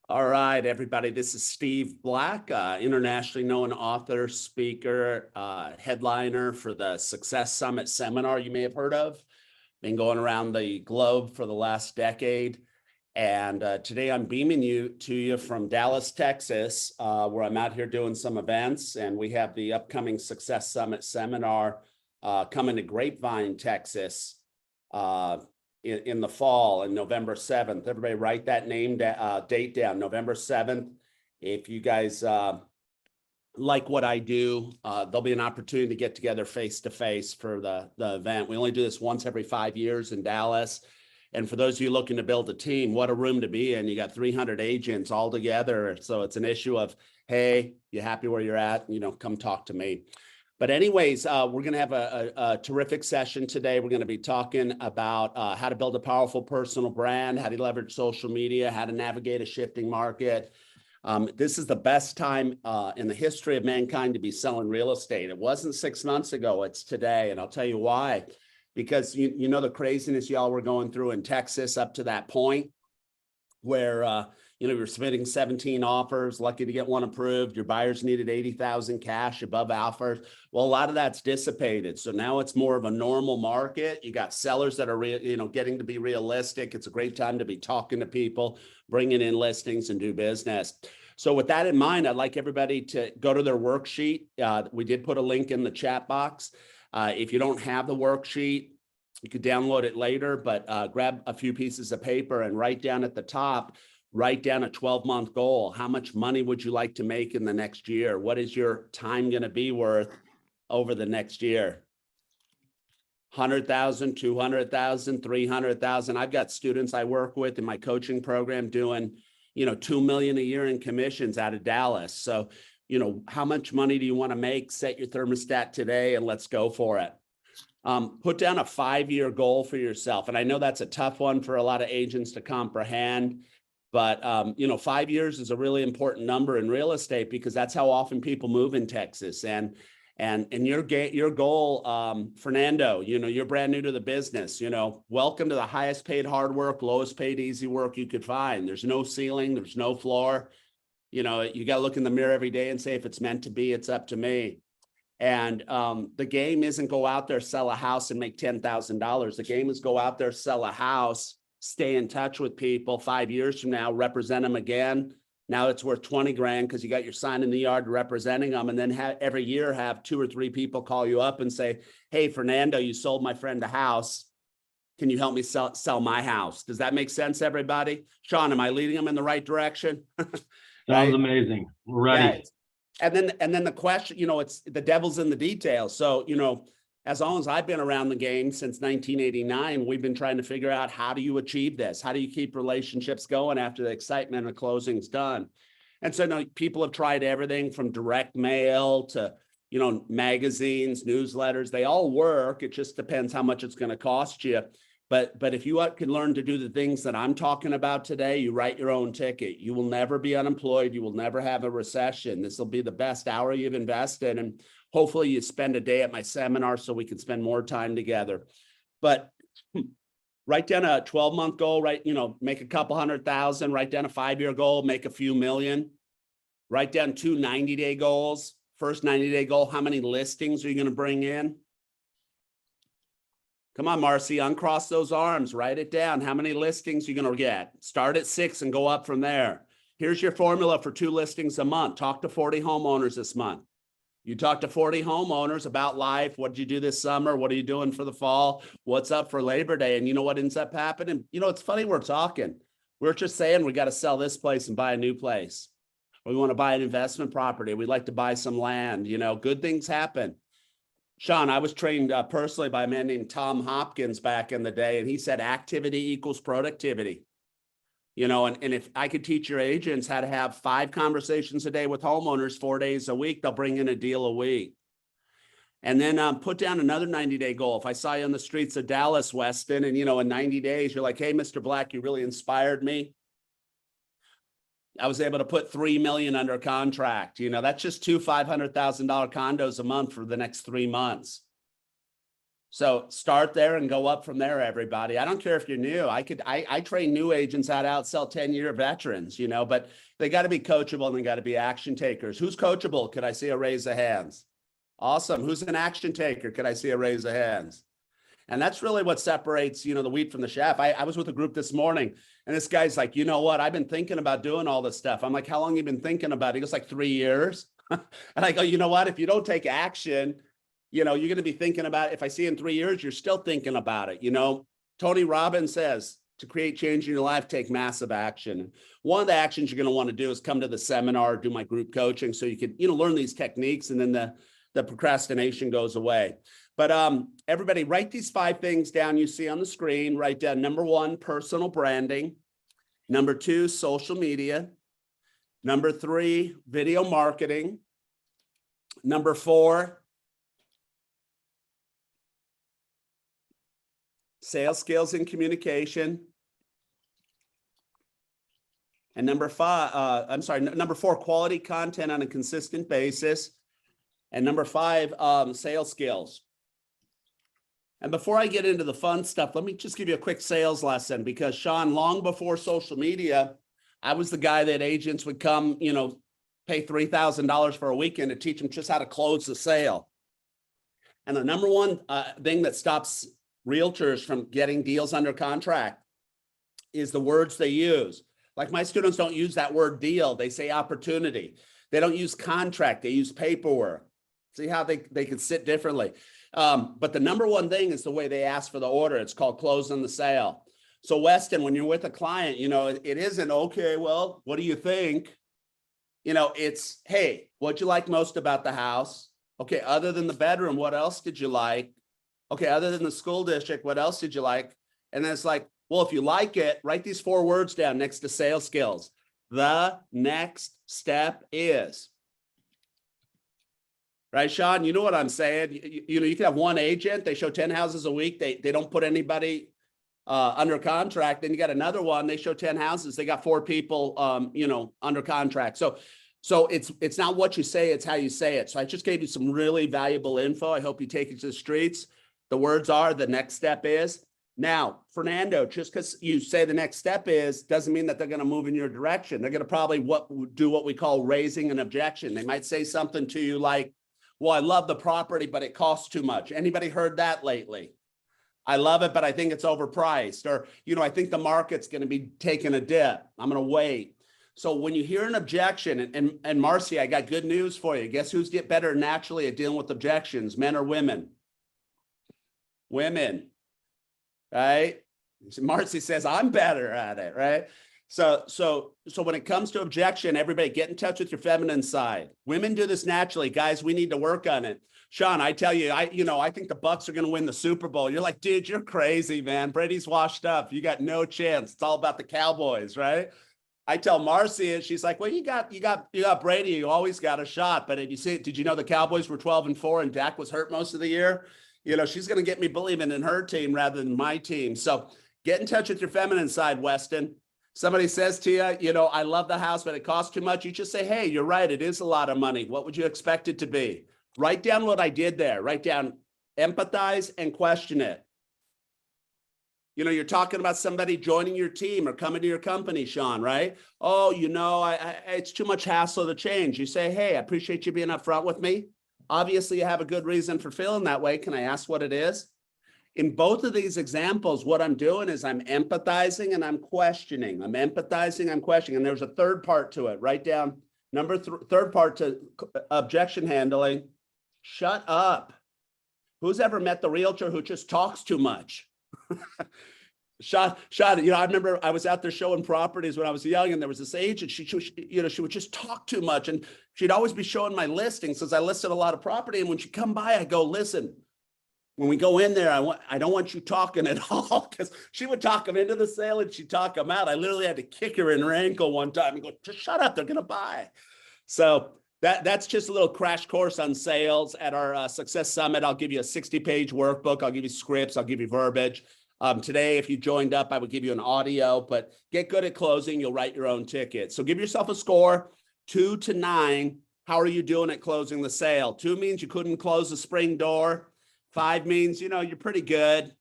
All right, everybody. This is Steve Black, internationally known author, speaker, headliner for the Success Summit seminar you may have heard of. Been going around the globe for the last decade. And today I'm beaming you from Dallas, Texas, where I'm out here doing some events. And we have the upcoming Success Summit seminar coming to Grapevine, Texas, in the fall, on November 7th. Everybody write that date down, November 7th. If you guys like what I do, there'll be an opportunity to get together face-to-face for the event. We only do this once every 5 years in Dallas. And for those of you looking to build a team, what a room to be in. You got 300 agents all together. So it's an issue of, hey, you happy where you're at? Come talk to me. But anyways, we're going to have a terrific session today. We're going to be talking about how to build a powerful personal brand, how to leverage social media, how to navigate a shifting market. This is the best time in the history of mankind to be selling real estate. It wasn't 6 months ago, it's today. And I'll tell you why. Because you know the craziness y'all were going through in Texas up to that point where you're submitting 17 offers, lucky to get one approved. Your buyers needed 80,000 cash above offers. Well, a lot of that's dissipated. So now it's more of a normal market. You got sellers that are getting to be realistic. It's a great time to be talking to people, bringing in listings and do business. So with that in mind, I'd like everybody to go to their worksheet. We did put a link in the chat box. If you don't have the worksheet, you could download it later, but grab a few pieces of paper and write down at the top, write down a 12-month goal. How much money would you like to make in the next year? What is your time going to be worth over the next year? 100,000, 200,000, 300,000. I've got students I work with in my coaching program doing, $2 million a year in commissions out of Dallas. So, how much money do you want to make? Set your thermostat today and let's go for it. Put down a 5-year goal for yourself. And I know that's a tough one for a lot of agents to comprehend, but 5 years is a really important number in real estate because that's how often people move in Texas. And your goal, Fernando, you're brand new to the business, welcome to the highest paid hard work, lowest paid easy work you could find. There's no ceiling, there's no floor. You got to look in the mirror every day and say, if it's meant to be, it's up to me. And the game isn't go out there, sell a house and make $10,000. The game is go out there, sell a house, stay in touch with people 5 years from now, represent them again. Now it's worth 20 grand because you got your sign in the yard representing them. And then every year have 2 or 3 people call you up and say, hey, Fernando, you sold my friend a house. Can you help me sell my house? Does that make sense, everybody? Sean, am I leading them in the right direction? Right? Sounds amazing. We're ready. Yeah, and then the question, it's the devil's in the details. So, as long as I've been around the game since 1989, we've been trying to figure out, how do you achieve this? How do you keep relationships going after the excitement of closing's done? And so people have tried everything from direct mail to, magazines, newsletters. They all work. It just depends how much it's going to cost you. But if you can learn to do the things that I'm talking about today, you write your own ticket. You will never be unemployed. You will never have a recession. This will be the best hour you've invested. And hopefully you spend a day at my seminar so we can spend more time together. But write down a 12-month goal, make a couple 100,000, write down a 5-year goal, make a few million. Write down 2 90-day goals. First 90-day goal, how many listings are you going to bring in? Come on, Marcy, uncross those arms, write it down. How many listings are you going to get? Start at 6 and go up from there. Here's your formula for 2 listings a month. Talk to 40 homeowners this month. You talk to 40 homeowners about life. What did you do this summer? What are you doing for the fall? What's up for Labor Day? And you know what ends up happening? It's funny we're talking. We're just saying we got to sell this place and buy a new place. We want to buy an investment property. We'd like to buy some land. Good things happen. Sean, I was trained personally by a man named Tom Hopkins back in the day, and he said activity equals productivity. And if I could teach your agents how to have 5 conversations a day with homeowners 4 days a week, they'll bring in a deal a week. And then put down another 90-day goal. If I saw you on the streets of Dallas, Weston, and, in 90 days, you're like, hey, Mr. Black, you really inspired me. I was able to put $3 million under contract. That's just 2 $500,000 condos a month for the next 3 months. So start there and go up from there, everybody. I don't care if you're new. I train new agents how to outsell 10-year veterans, but they got to be coachable and they got to be action takers. Who's coachable? Could I see a raise of hands? Awesome. Who's an action taker? Could I see a raise of hands? And that's really what separates, the wheat from the chaff. I was with a group this morning and this guy's like, you know what? I've been thinking about doing all this stuff. I'm like, how long have you been thinking about it? He goes like 3 years. And I go, you know what? If you don't take action, you're going to be thinking about it. If I see in 3 years, you're still thinking about it. Tony Robbins says to create change in your life, take massive action. One of the actions you're going to want to do is come to the seminar, do my group coaching so you can, learn these techniques and then the procrastination goes away. But everybody write these 5 things down you see on the screen. Write down number 1, personal branding. Number 2, social media. Number 3, video marketing. Number 4, sales skills and communication. And number 4, quality content on a consistent basis. And number 5, sales skills. And before I get into the fun stuff, let me just give you a quick sales lesson because Sean, long before social media, I was the guy that agents would come, pay $3,000 for a weekend to teach them just how to close the sale. And the number one thing that stops realtors from getting deals under contract is the words they use. Like my students don't use that word deal. They say opportunity. They don't use contract. They use paperwork. See how they can sit differently. But the number one thing is the way they ask for the order. It's called closing the sale. So Weston, when you're with a client, it isn't, okay, well, what do you think? It's, hey, what'd you like most about the house? Okay, other than the bedroom, what else did you like? Okay, other than the school district, what else did you like? And then it's like, well, if you like it, write these 4 words down next to sales skills. The next step is. Right, Sean, you know what I'm saying? You can have one agent, they show 10 houses a week. They don't put anybody under contract. Then you got another one, they show 10 houses. They got 4 people, under contract. So it's not what you say, it's how you say it. So I just gave you some really valuable info. I hope you take it to the streets. The words are, the next step is. Now, Fernando, just because you say the next step is, doesn't mean that they're going to move in your direction. They're going to probably do what we call raising an objection. They might say something to you like, well, I love the property, but it costs too much. Anybody heard that lately? I love it, but I think it's overpriced. Or, I think the market's going to be taking a dip. I'm going to wait. So when you hear an objection, and Marcy, I got good news for you. Guess who's get better naturally at dealing with objections, men or women? Women, right? Marcy says, I'm better at it, right? So when it comes to objection, everybody get in touch with your feminine side. Women do this naturally. Guys, we need to work on it. Sean, I tell you, I think the Bucks are going to win the Super Bowl. You're like, dude, you're crazy, man. Brady's washed up. You got no chance. It's all about the Cowboys, right? I tell Marcy, and she's like, well, you got Brady. You always got a shot. But did you know the Cowboys were 12-4 and Dak was hurt most of the year? She's going to get me believing in her team rather than my team. So get in touch with your feminine side, Weston. Somebody says to you, I love the house, but it costs too much. You just say, hey, you're right. It is a lot of money. What would you expect it to be? Write down what I did there. Write down, empathize and question it. You're talking about somebody joining your team or coming to your company, Sean, right? Oh, it's too much hassle to change. You say, hey, I appreciate you being upfront with me. Obviously, you have a good reason for feeling that way. Can I ask what it is? In both of these examples, what I'm doing is I'm empathizing and I'm questioning. I'm empathizing, I'm questioning. And there's a third part to it. Write down third part to objection handling. Shut up. Who's ever met the realtor who just talks too much? Shot. I remember I was out there showing properties when I was young, and there was this agent. She would just talk too much, and she'd always be showing my listings since I listed a lot of property. And when she'd come by, I go, listen, when we go in there, I don't want you talking at all, because she would talk them into the sale and she'd talk them out. I literally had to kick her in her ankle one time and go, just shut up, they're going to buy. So that's just a little crash course on sales. At our Success Summit, I'll give you a 60-page workbook. I'll give you scripts. I'll give you verbiage. Today, if you joined up, I would give you an audio, but get good at closing. You'll write your own ticket. So give yourself a score, 2 to 9. How are you doing at closing the sale? 2 means you couldn't close the spring door. 5 means, you're pretty good.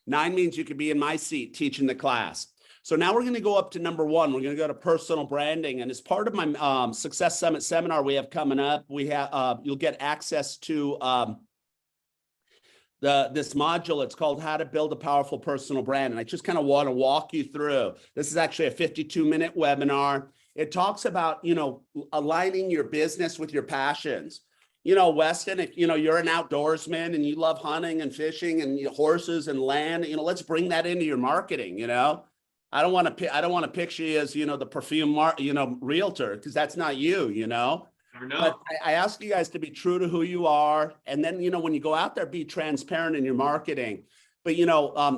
9 means you could be in my seat teaching the class. So now we're going to go up to number 1. We're going to go to personal branding. And as part of my Success Summit seminar we have coming up, we have you'll get access to this module. It's called How to Build a Powerful Personal Brand. And I just kind of want to walk you through. This is actually a 52-minute webinar. It talks about, aligning your business with your passions. Weston, if you're an outdoorsman and you love hunting and fishing and horses and land, let's bring that into your marketing. I don't want to picture you as, the perfume, realtor, because that's not you, But I ask you guys to be true to who you are. And then, when you go out there, be transparent in your marketing. But,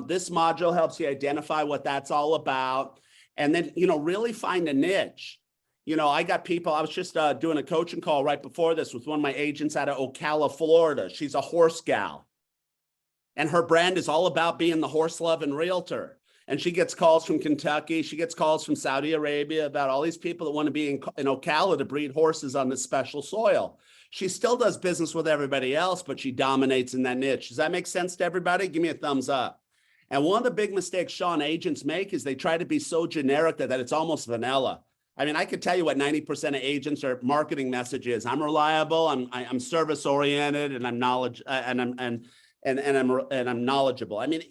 this module helps you identify what that's all about. And then, really find a niche. I got people, I was just doing a coaching call right before this with one of my agents out of Ocala, Florida. She's a horse gal. And her brand is all about being the horse loving realtor. And she gets calls from Kentucky. She gets calls from Saudi Arabia about all these people that want to be in Ocala to breed horses on this special soil. She still does business with everybody else, but she dominates in that niche. Does that make sense to everybody? Give me a thumbs up. And one of the big mistakes, Sean, agents make is they try to be so generic that it's almost vanilla. I mean, I could tell you what 90% of agents are marketing message is. I'm reliable. I'm service oriented, and I'm I'm knowledgeable. I mean,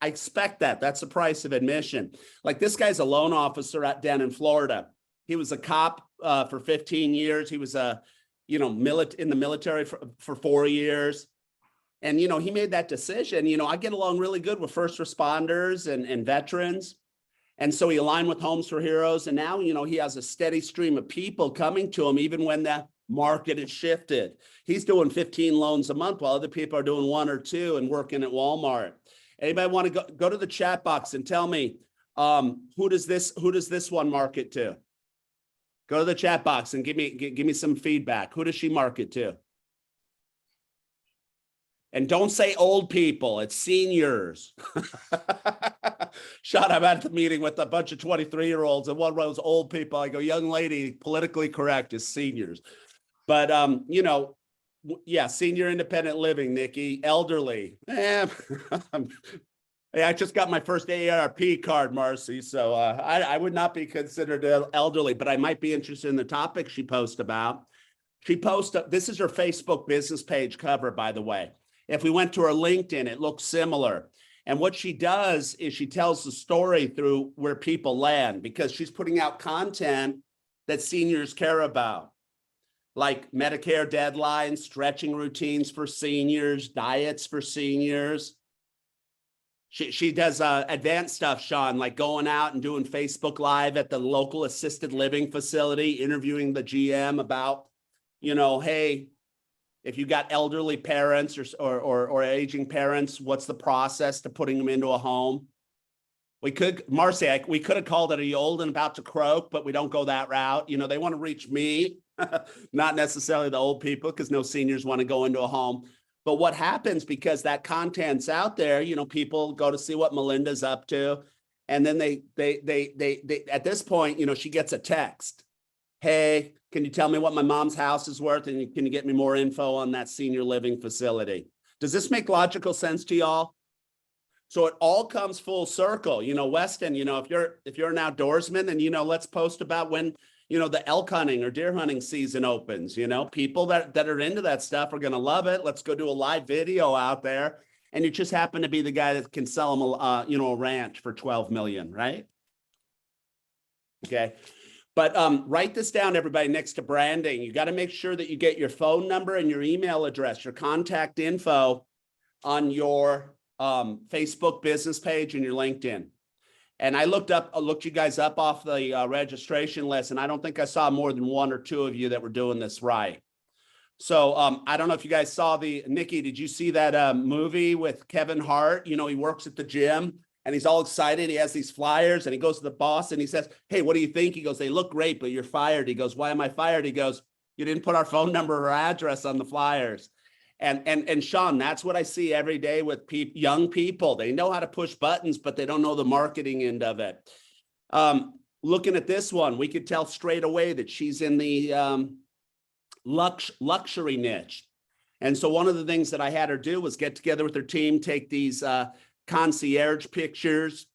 I expect that. That's the price of admission. Like this guy's a loan officer down in Florida. He was a cop for 15 years. He was in the military for 4 years. And, he made that decision. I get along really good with first responders and veterans. And so he aligned with Homes for Heroes. And now, he has a steady stream of people coming to him, even when the market has shifted. He's doing 15 loans a month while other people are doing 1 or 2 and working at Walmart. Anybody want to go to the chat box and tell me who does this one market to? Go to the chat box and give me some feedback. Who does she market to? And don't say old people, it's seniors. Sean, I'm at the meeting with a bunch of 23-year-olds, and one of those old people, I go, young lady, politically correct is seniors. But, yeah, senior independent living, Nikki, elderly. I just got my first AARP card, Marcy, so I would not be considered elderly, but I might be interested in the topic she posted about. This is her Facebook business page cover, by the way. If we went to her LinkedIn, it looks similar. And what she does is she tells the story through where people land, because she's putting out content that seniors care about, like Medicare deadlines, stretching routines for seniors, diets for seniors. She does advanced stuff, Sean, like going out and doing Facebook Live at the local assisted living facility, interviewing the GM about, hey, if you got elderly parents or aging parents, what's the process to putting them into a home? Marcy, we could have called it Are You Old and About to Croak, but we don't go that route. They want to reach me, not necessarily the old people, because no seniors want to go into a home. But what happens, because that content's out there, people go to see what Melinda's up to. And then they at this point, she gets a text. Hey, can you tell me what my mom's house is worth? And can you get me more info on that senior living facility? Does this make logical sense to y'all? So it all comes full circle. Weston, if you're an outdoorsman, then, let's post about when, the elk hunting or deer hunting season opens. People that are into that stuff are going to love it. Let's go do a live video out there. And you just happen to be the guy that can sell them, a ranch for 12 million, right? Okay. But write this down, everybody, next to branding. You got to make sure that you get your phone number and your email address, your contact info on your Facebook business page and your LinkedIn. And I looked you guys up off the registration list, and I don't think I saw more than 1 or 2 of you that were doing this right. So I don't know if you guys saw Nikki, did you see that movie with Kevin Hart? He works at the gym. And he's all excited. He has these flyers, and he goes to the boss and he says, hey, what do you think? He goes, they look great, but you're fired. He goes, why am I fired? He goes, you didn't put our phone number or address on the flyers. And Sean, that's what I see every day with young people. They know how to push buttons, but they don't know the marketing end of it. Looking at this one, we could tell straight away that she's in the luxury niche. And so one of the things that I had her do was get together with her team, take these concierge pictures.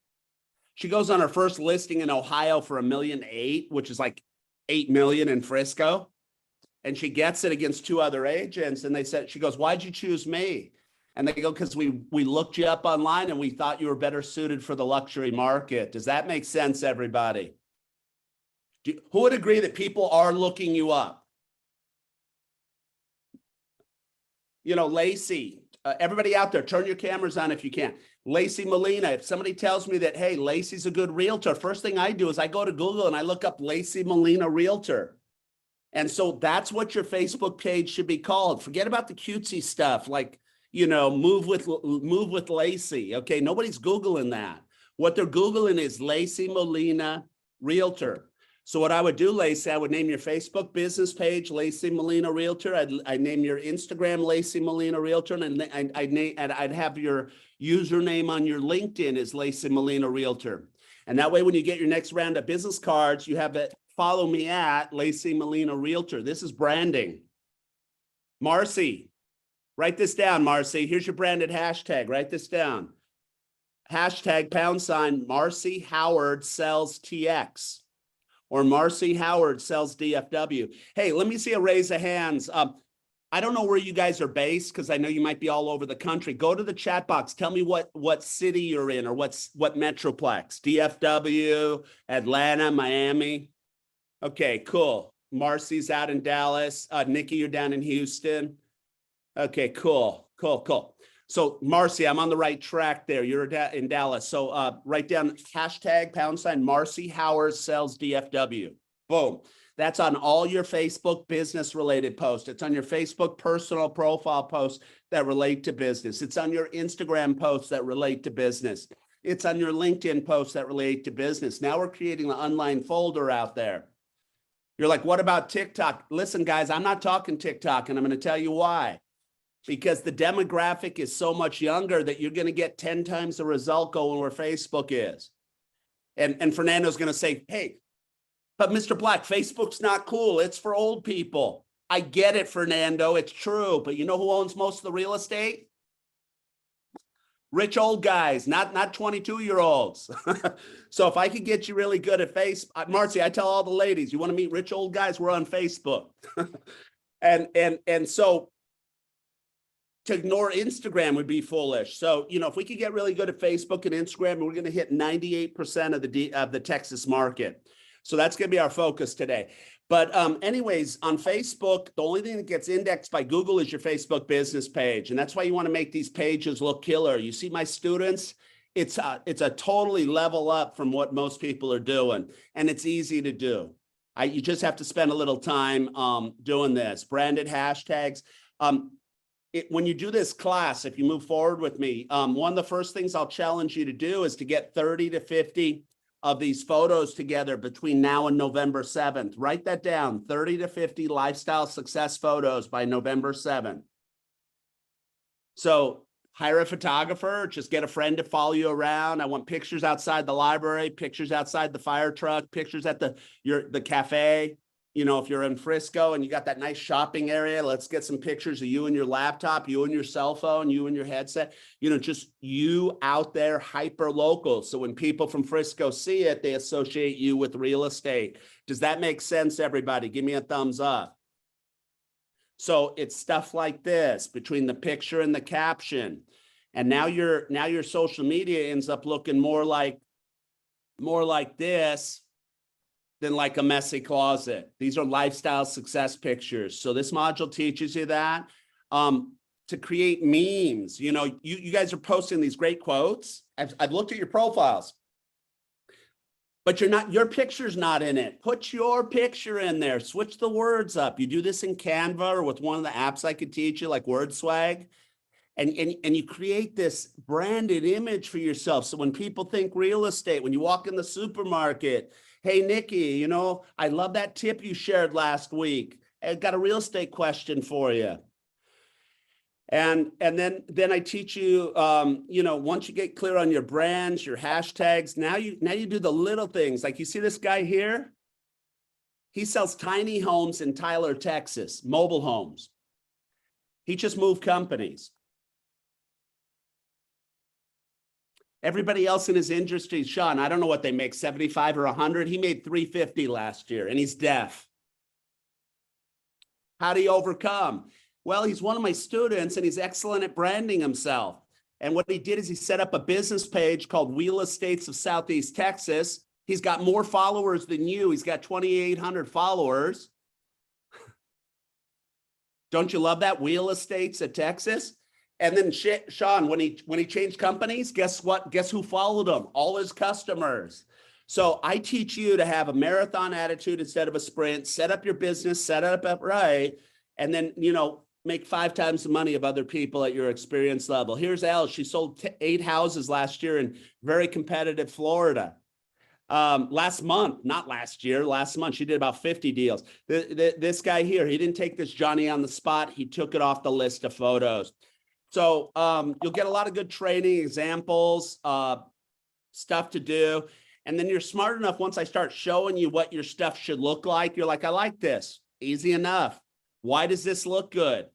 She goes on her first listing in Ohio for $1.8 million, which is like 8 million in Frisco. And she gets it against 2 other agents. And they said, she goes, why'd you choose me? And they go, because we looked you up online and we thought you were better suited for the luxury market. Does that make sense, everybody? Who would agree that people are looking you up? You know, Lacey, everybody out there, turn your cameras on if you can. Lacey Molina, if somebody tells me that, hey, Lacey's a good realtor, first thing I do is I go to Google and I look up Lacey Molina Realtor. And so that's what your Facebook page should be called. Forget about the cutesy stuff like, you know, move with Lacey. Okay, nobody's Googling that. What they're Googling is Lacey Molina Realtor. So what I would do, Lacey, I would name your Facebook business page Lacey Molina Realtor. I'd name your Instagram Lacey Molina Realtor, and I'd have your username on your LinkedIn as Lacey Molina Realtor. And that way, when you get your next round of business cards, you have it. Follow me at Lacey Molina Realtor. This is branding. Marcy, write this down, Marcy. Here's your branded hashtag. Write this down. Hashtag # Marcy Howard sells TX. Or Marcy Howard sells DFW. Hey, let me see a raise of hands. I don't know where you guys are based because I know you might be all over the country. Go to the chat box. Tell me what city you're in or what metroplex. DFW, Atlanta, Miami. Okay, cool. Marcy's out in Dallas. Nikki, you're down in Houston. Okay, cool. So Marcy, I'm on the right track there. You're in Dallas. So write down hashtag # Marcy Howard sells DFW. Boom. That's on all your Facebook business related posts. It's on your Facebook personal profile posts that relate to business. It's on your Instagram posts that relate to business. It's on your LinkedIn posts that relate to business. Now we're creating an online folder out there. You're like, what about TikTok? Listen, guys, I'm not talking TikTok, and I'm going to tell you why. Because the demographic is so much younger that you're going to get 10 times the result going where Facebook is. And Fernando's going to say, hey, but Mr. Black, Facebook's not cool. It's for old people. I get it, Fernando. It's true. But you know who owns most of the real estate? Rich old guys, not 22-year-olds. So if I could get you really good at Facebook, Marcy, I tell all the ladies, you want to meet rich old guys? We're on Facebook. and so to ignore Instagram would be foolish. So, you know, if we could get really good at Facebook and Instagram, we're going to hit 98% of the Texas market. So that's going to be our focus today. But anyways, on Facebook, the only thing that gets indexed by Google is your Facebook business page. And that's why you want to make these pages look killer. You see my students, it's a totally level up from what most people are doing. And it's easy to do. You just have to spend a little time doing this. Branded hashtags. When you do this class, if you move forward with me, one of the first things I'll challenge you to do is to get 30 to 50 of these photos together between now and November 7th. Write that down, 30 to 50 lifestyle success photos by November 7th. So hire a photographer, just get a friend to follow you around. I want pictures outside the library, pictures outside the fire truck, pictures at the cafe. You know, if you're in Frisco and you got that nice shopping area, let's get some pictures of you and your laptop, you and your cell phone, you and your headset, you know, just you out there, hyper local. So when people from Frisco see it, they associate you with real estate. Does that make sense, everybody? Give me a thumbs up. So it's stuff like this between the picture and the caption. And now your social media ends up looking more like this than like a messy closet. These are lifestyle success pictures. So this module teaches you that to create memes. You know, you guys are posting these great quotes. I've looked at your profiles, but your picture's not in it. Put your picture in there. Switch the words up. You do this in Canva or with one of the apps I could teach you, like WordSwag. And you create this branded image for yourself. So when people think real estate, when you walk in the supermarket, hey, Nikki, you know, I love that tip you shared last week. I've got a real estate question for you. And then I teach you, you know, once you get clear on your brands, your hashtags, now you do the little things. Like you see this guy here? He sells tiny homes in Tyler, Texas, mobile homes. He just moved companies. Everybody else in his industry, Sean, I don't know what they make, 75 or 100. He made 350 last year, and he's deaf. How do you overcome? Well, he's one of my students, and he's excellent at branding himself. And what he did is he set up a business page called Real Estates of Southeast Texas. He's got more followers than you. He's got 2,800 followers. Don't you love that? Real Estates of Texas. And then Sean, when he changed companies, guess what? Guess who followed him? All his customers. So I teach you to have a marathon attitude instead of a sprint. Set up your business, set it up right, and then, you know, make 5 times the money of other people at your experience level. Here's Alice. She sold 8 houses last year in very competitive Florida. Last month, not last year, last month, she did about 50 deals. This guy here, he didn't take this Johnny on the spot. He took it off the list of photos. So you'll get a lot of good training examples, stuff to do. And then you're smart enough, once I start showing you what your stuff should look like, you're like, I like this. Easy enough. Why does this look good?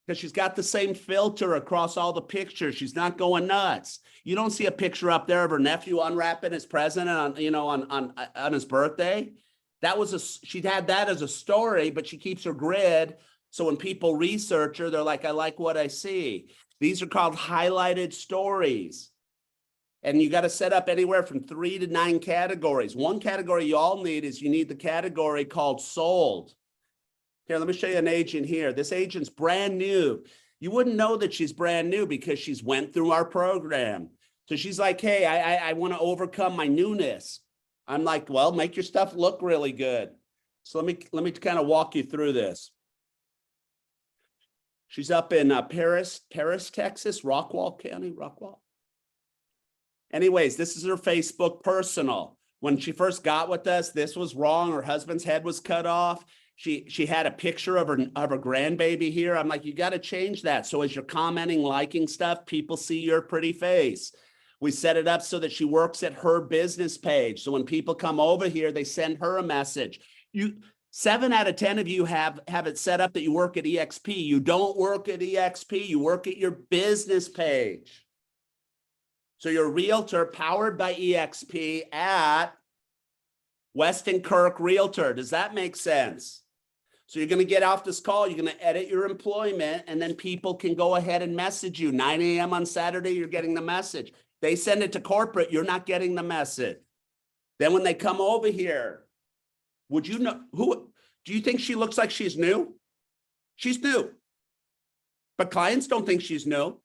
Because she's got the same filter across all the pictures. She's not going nuts. You don't see a picture up there of her nephew unwrapping his present on, you know, on his birthday. That was she'd had that as a story, but she keeps her grid. So when people research her, they're like, I like what I see. These are called highlighted stories. And you got to set up anywhere from 3 to 9 categories. One category you all need is you need the category called sold. Here, let me show you an agent here. This agent's brand new. You wouldn't know that she's brand new because she's went through our program. So she's like, hey, I want to overcome my newness. I'm like, well, make your stuff look really good. So let me kind of walk you through this. She's up in Paris, Texas, Rockwall County, Rockwall. Anyways, this is her Facebook personal. When she first got with us, this was wrong. Her husband's head was cut off. She had a picture of her grandbaby here. I'm like, you got to change that. So as you're commenting, liking stuff, people see your pretty face. We set it up so that she works at her business page. So when people come over here, they send her a message. 7 out of 10 of you have it set up that you work at EXP. You don't work at EXP. You work at your business page. So you're a realtor powered by EXP at Weston Kirk Realtor. Does that make sense? So you're going to get off this call. You're going to edit your employment, and then people can go ahead and message you. 9 a.m. on Saturday, you're getting the message. They send it to corporate. You're not getting the message. Then when they come over here, would you know who? Do you think she looks like she's new? She's new. But clients don't think she's new.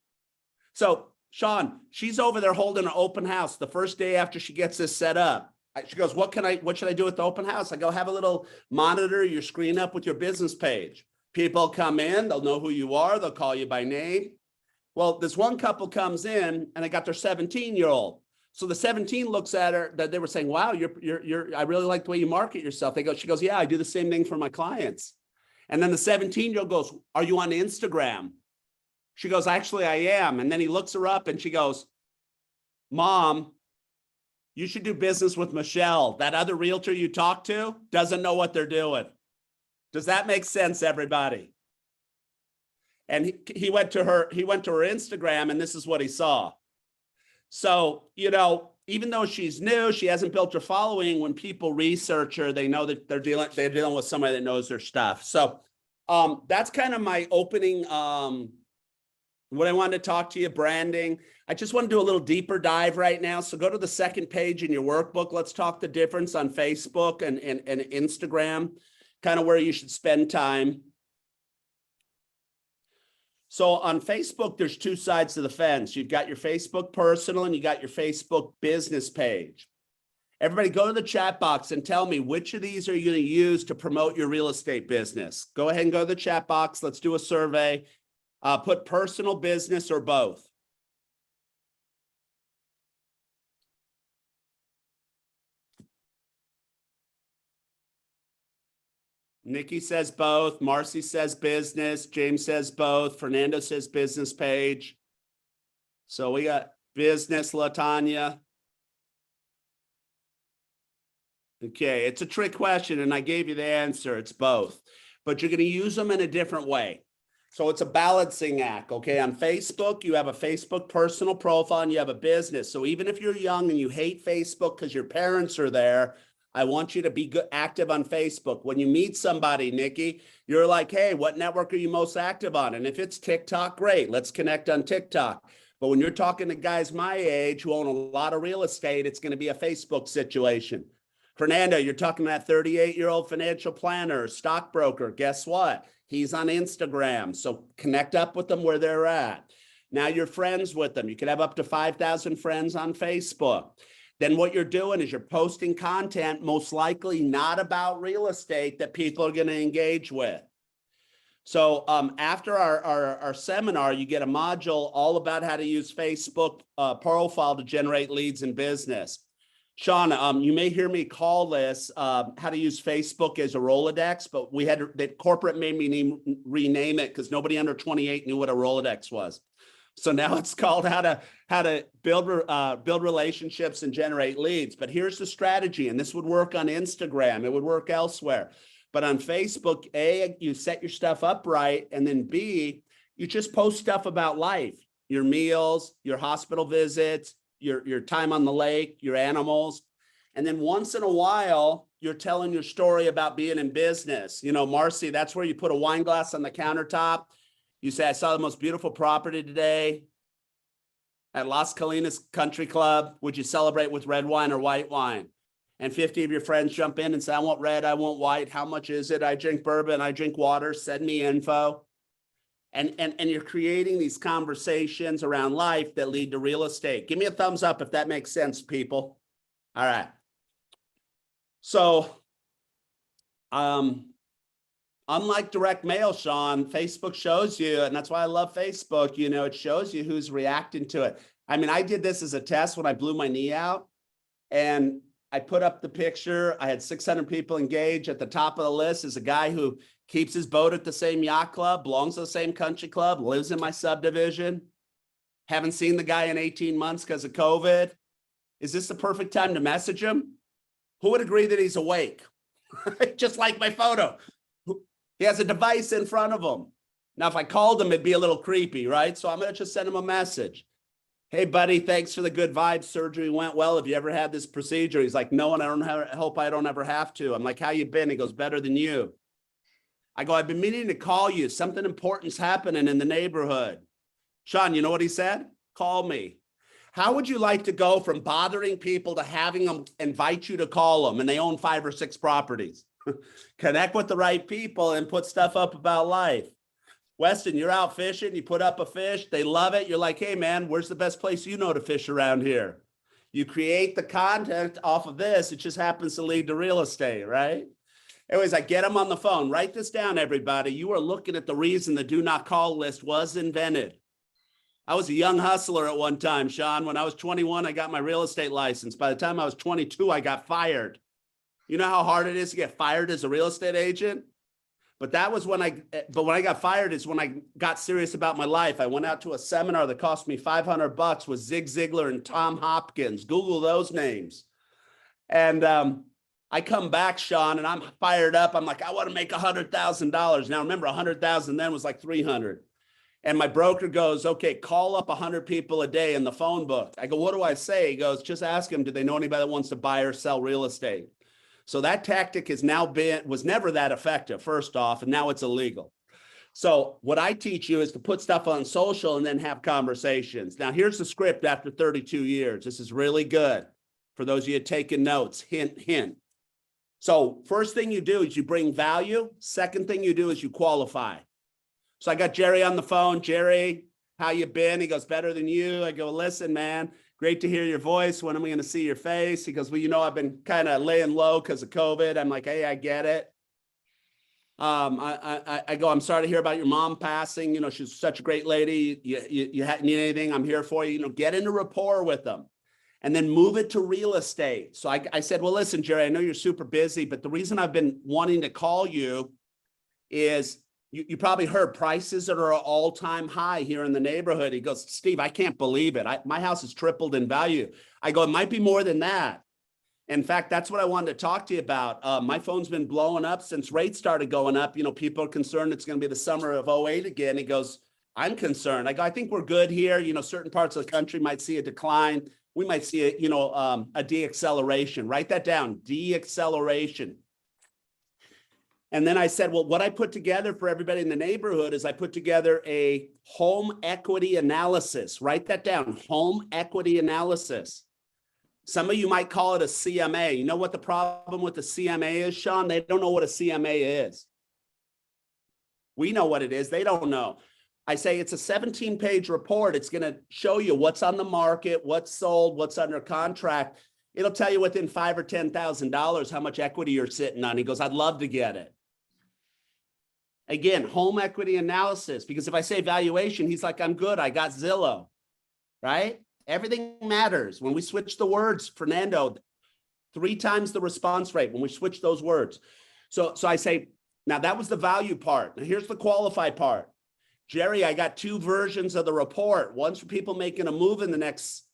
So Sean, she's over there holding an open house the first day after she gets this set up. She goes, what should I do with the open house? I go, have a little monitor your screen up with your business page. People come in, they'll know who you are. They'll call you by name. Well, this one couple comes in and they got their 17-year-old. So the 17 looks at her, that they were saying, wow, I really like the way you market yourself. She goes, yeah, I do the same thing for my clients. And then the 17-year-old goes, are you on Instagram? She goes, actually, I am. And then he looks her up and she goes, Mom, you should do business with Michelle. That other realtor you talk to doesn't know what they're doing. Does that make sense, everybody? And he went to her Instagram, and this is what he saw. So, you know, even though she's new, she hasn't built her following. When people research her, they know that they're dealing with somebody that knows their stuff. So that's kind of my opening, what I wanted to talk to you, branding. I just want to do a little deeper dive right now. So go to the second page in your workbook. Let's talk the difference on Facebook and Instagram, kind of where you should spend time. So on Facebook, there's 2 sides to the fence. You've got your Facebook personal and you got your Facebook business page. Everybody go to the chat box and tell me which of these are you going to use to promote your real estate business. Go ahead and go to the chat box. Let's do a survey. Put personal, business, or both. Nikki says both. Marcy says business. James says both. Fernando says business page. So we got business, LaTanya. Okay, it's a trick question, and I gave you the answer. It's both. but you're going to use them in a different way. So it's a balancing act, okay? On Facebook, you have a Facebook personal profile and you have a business. So even if you're young and you hate Facebook because your parents are there, I want you to be active on Facebook. When you meet somebody, Nikki, you're like, hey, what network are you most active on? And if it's TikTok, great, let's connect on TikTok. But when you're talking to guys my age who own a lot of real estate, it's going to be a Facebook situation. Fernando, you're talking to that 38-year-old financial planner, stockbroker. Guess what? He's on Instagram. So connect up with them where they're at. Now you're friends with them. You could have up to 5,000 friends on Facebook. Then what you're doing is you're posting content, most likely not about real estate, that people are going to engage with. So after our seminar, you get a module all about how to use Facebook profile to generate leads in business. Sean, you may hear me call this how to use Facebook as a Rolodex, but the corporate made me rename it because nobody under 28 knew what a Rolodex was. So now it's called how to build relationships and generate leads. But here's the strategy, and this would work on Instagram. It would work elsewhere. But on Facebook, A, you set your stuff up right, and then B, you just post stuff about life, your meals, your hospital visits, your time on the lake, your animals. And then once in a while, you're telling your story about being in business. You know, Marcy, that's where you put a wine glass on the countertop. You say, I saw the most beautiful property today at Las Colinas Country Club. Would you celebrate with red wine or white wine? And 50 of your friends jump in and say, I want red, I want white. How much is it? I drink bourbon, I drink water, send me info. And you're creating these conversations around life that lead to real estate. Give me a thumbs up if that makes sense, people. All right. So, unlike direct mail, Sean, Facebook shows you, and that's why I love Facebook, you know, it shows you who's reacting to it. I mean, I did this as a test when I blew my knee out, and I put up the picture. I had 600 people engage. At the top of the list is a guy who keeps his boat at the same yacht club, belongs to the same country club, lives in my subdivision. Haven't seen the guy in 18 months because of COVID. Is this the perfect time to message him? Who would agree that he's awake? Just like my photo. He has a device in front of him. Now, if I called him, it'd be a little creepy, right? So I'm going to just send him a message. Hey, buddy, thanks for the good vibes. Surgery went well. Have you ever had this procedure? He's like, no, and I hope I don't ever have to. I'm like, how you been? He goes, better than you. I go, I've been meaning to call you. Something important's happening in the neighborhood. Sean, you know what he said? Call me. How would you like to go from bothering people to having them invite you to call them and they own 5 or 6 properties? Connect with the right people and put stuff up about life. Weston, you're out fishing, you put up a fish, they love it. You're like, hey man, where's the best place you know to fish around here? You create the content off of this. It just happens to lead to real estate, right? Anyways, I get them on the phone. Write this down, everybody. You are looking at the reason the do not call list was invented. I was a young hustler at one time, Sean. When I was 21, I got my real estate license. By the time I was 22, I got fired. You know how hard it is to get fired as a real estate agent? But that was when when I got fired is when I got serious about my life. I went out to a seminar that cost me $500 with Zig Ziglar and Tom Hopkins. Google those names. And I come back, Sean, and I'm fired up. I'm like, I want to make $100,000. Now remember, 100,000 then was like 300. And my broker goes, okay, call up 100 people a day in the phone book. I go, what do I say? He goes, just ask them, do they know anybody that wants to buy or sell real estate? So that tactic was never that effective, first off, and now it's illegal. So what I teach you is to put stuff on social and then have conversations. Now here's the script after 32 years. This is really good for those of you taking notes, hint, hint. So first thing you do is you bring value. Second thing you do is you qualify. So I got Jerry on the phone. Jerry, how you been? He goes, better than you. I go, listen, man, great to hear your voice. When am I going to see your face? He goes, well, you know, I've been kind of laying low because of COVID. I'm like, hey, I get it. I go, I'm sorry to hear about your mom passing. You know, she's such a great lady. You need anything? I'm here for you. You know, get into rapport with them and then move it to real estate. So I said, well, listen, Jerry, I know you're super busy, but the reason I've been wanting to call you is you probably heard prices that are all-time high here in the neighborhood. He goes, Steve, I can't believe it. My house has tripled in value. I go, it might be more than that. In fact, that's what I wanted to talk to you about. My phone's been blowing up since rates started going up. You know, people are concerned it's going to be the summer of 08 again. He goes, I'm concerned. I go, I think we're good here. You know, certain parts of the country might see a decline. We might see a, a deacceleration. Write that down, deacceleration. And then I said, well, what I put together for everybody in the neighborhood is I put together a home equity analysis. Write that down, home equity analysis. Some of you might call it a CMA. You know what the problem with the CMA is, Sean? They don't know what a CMA is. We know what it is. They don't know. I say it's a 17-page report. It's going to show you what's on the market, what's sold, what's under contract. It'll tell you within $5,000 or $10,000 how much equity you're sitting on. He goes, I'd love to get it. Again, home equity analysis, because if I say valuation, he's like, I'm good. I got Zillow, right? Everything matters. When we switch the words, Fernando, 3 times the response rate when we switch those words. So I say, now that was the value part. Now here's the qualify part. Jerry, I got 2 versions of the report. One's for people making a move in the next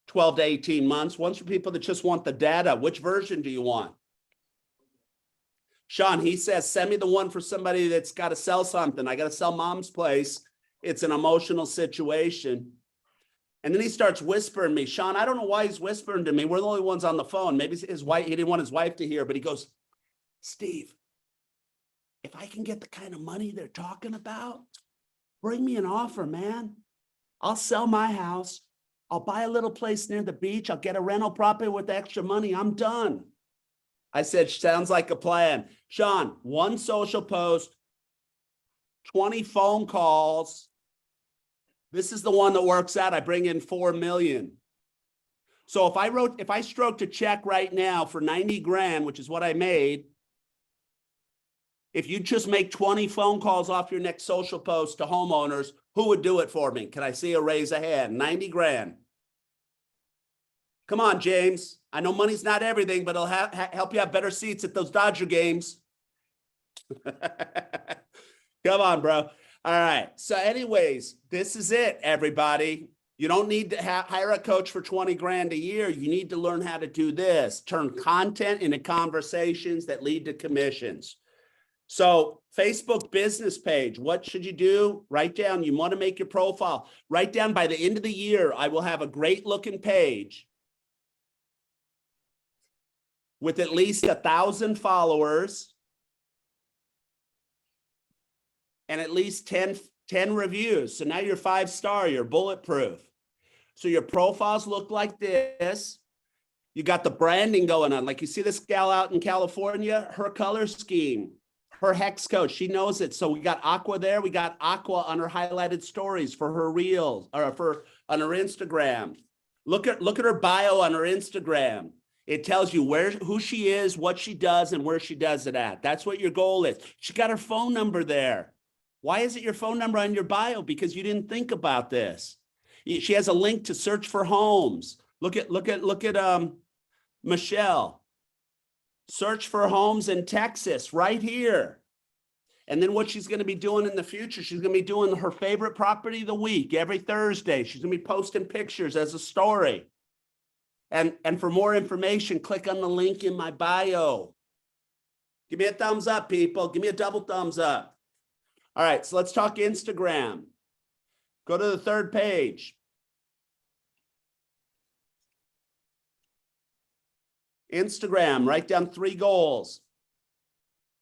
12 to 18 months. One's for people that just want the data. Which version do you want? Sean, he says, send me the one for somebody that's got to sell something. I got to sell mom's place. It's an emotional situation. And then he starts whispering me. Sean, I don't know why he's whispering to me. We're the only ones on the phone. Maybe his wife, he didn't want his wife to hear, but he goes, Steve, if I can get the kind of money they're talking about, bring me an offer, man. I'll sell my house. I'll buy a little place near the beach. I'll get a rental property with extra money. I'm done. I said, sounds like a plan. Sean, 1 social post, 20 phone calls. This is the one that works out. I bring in 4 million. So if I stroked a check right now for 90 grand, which is what I made, if you just make 20 phone calls off your next social post to homeowners, who would do it for me? Can I see a raise of hand? 90 grand. Come on, James. I know money's not everything, but it'll help you have better seats at those Dodger games. Come on, bro. All right. So anyways, this is it, everybody. You don't need to hire a coach for 20 grand a year. You need to learn how to do this. Turn content into conversations that lead to commissions. So Facebook business page, what should you do? Write down, you want to make your profile. Write down by the end of the year, I will have a great looking page with at least 1,000 followers and at least 10 reviews. So now you're 5-star, you're bulletproof. So your profiles look like this. You got the branding going on. Like you see this gal out in California, her color scheme, her hex code, she knows it. So we got aqua there. We got aqua on her highlighted stories for her reels or on her Instagram. Look at her bio on her Instagram. It tells you who she is, what she does, and where she does it at. That's what your goal is. She got her phone number there. Why is it your phone number on your bio? Because you didn't think about this. She has a link to search for homes. Look at Michelle. Search for homes in Texas right here. And then what she's going to be doing in the future, she's going to be doing her favorite property of the week every Thursday. She's going to be posting pictures as a story. And for more information, click on the link in my bio. Give me a thumbs up, people. Give me a double thumbs up. All right, so let's talk Instagram. Go to the 3rd page. Instagram, write down 3 goals.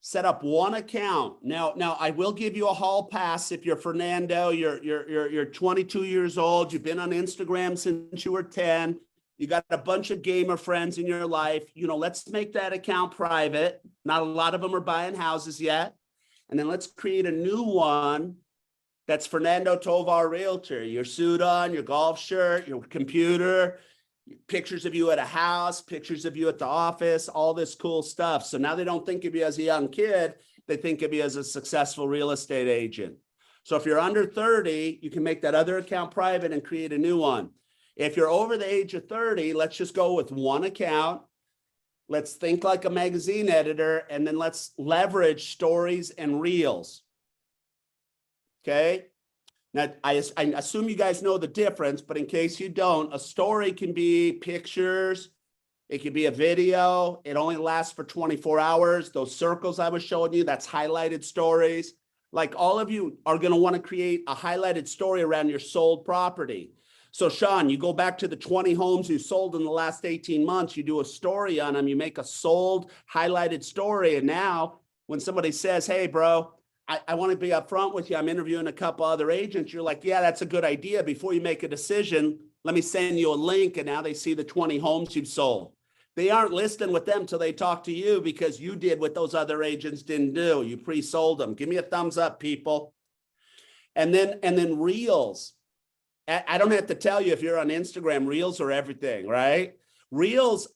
Set up 1 account. Now I will give you a hall pass if you're Fernando, you're 22 years old, you've been on Instagram since you were 10. You got a bunch of gamer friends in your life. Let's make that account private. Not a lot of them are buying houses yet. And then let's create a new one that's Fernando Tovar Realtor. Your suit on, your golf shirt, your computer, pictures of you at a house, pictures of you at the office, all this cool stuff. So now they don't think of you as a young kid. They think of you as a successful real estate agent. So if you're under 30, you can make that other account private and create a new one. If you're over the age of 30, let's just go with 1 account. Let's think like a magazine editor, and then let's leverage stories and reels. Okay. Now, I assume you guys know the difference, but in case you don't, a story can be pictures, It could be a video. It only lasts for 24 hours. Those circles I was showing you, that's highlighted stories. Like all of you are going to want to create a highlighted story around your sold property. So Sean, you go back to the 20 homes you sold in the last 18 months, you do a story on them, you make a sold highlighted story. And now when somebody says, hey, bro, I want to be upfront with you, I'm interviewing a couple other agents, you're like, yeah, that's a good idea. Before you make a decision, let me send you a link. And now they see the 20 homes you've sold. They aren't listing with them till they talk to you because you did what those other agents didn't do. You pre-sold them. Give me a thumbs up, people. And then Reels. I don't have to tell you if you're on Instagram, Reels are everything, right? Reels,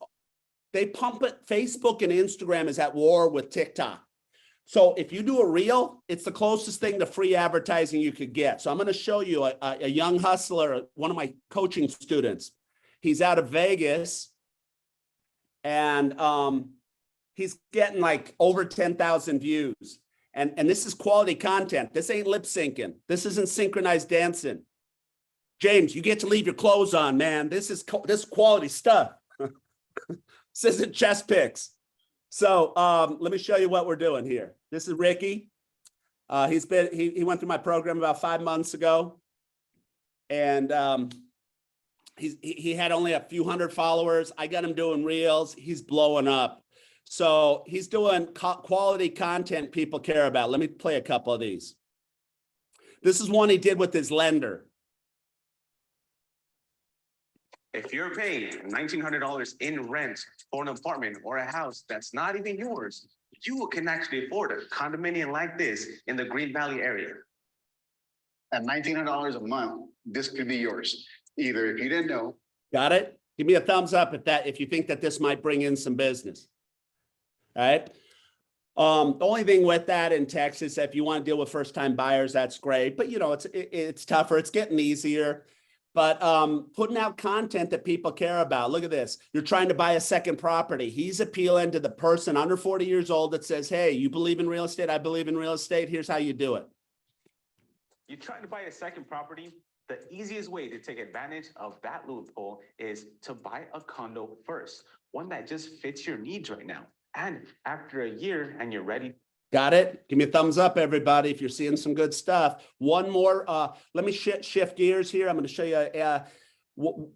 they pump it. Facebook and Instagram is at war with TikTok. So if you do a Reel, it's the closest thing to free advertising you could get. So I'm going to show you a young hustler, one of my coaching students. He's out of Vegas. And he's getting like over 10,000 views. And this is quality content. This ain't lip syncing. This isn't synchronized dancing. James, you get to leave your clothes on, man. This is quality stuff. This isn't chest picks. So let me show you what we're doing here. This is Ricky. He went through my program about 5 months ago. And he had only a few hundred followers. I got him doing Reels. He's blowing up. So he's doing quality content people care about. Let me play a couple of these. This is one he did with his lender. If you're paying $1,900 in rent for an apartment or a house that's not even yours, you can actually afford a condominium like this in the Green Valley area. At $1,900 a month, this could be yours. Either if you didn't know. Got it? Give me a thumbs up if you think that this might bring in some business. All right. The only thing with that in Texas, if you want to deal with first-time buyers, that's great. But you know, it's tougher. It's getting easier. But putting out content that people care about. Look at this. You're trying to buy a second property. He's appealing to the person under 40 years old that says, hey, you believe in real estate? I believe in real estate. Here's how you do it. You're trying to buy a second property. The easiest way to take advantage of that loophole is to buy a condo first, one that just fits your needs right now. And after a year and you're ready. Got it? Give me a thumbs up, everybody, if you're seeing some good stuff. One more, let me shift gears here. I'm going to show you,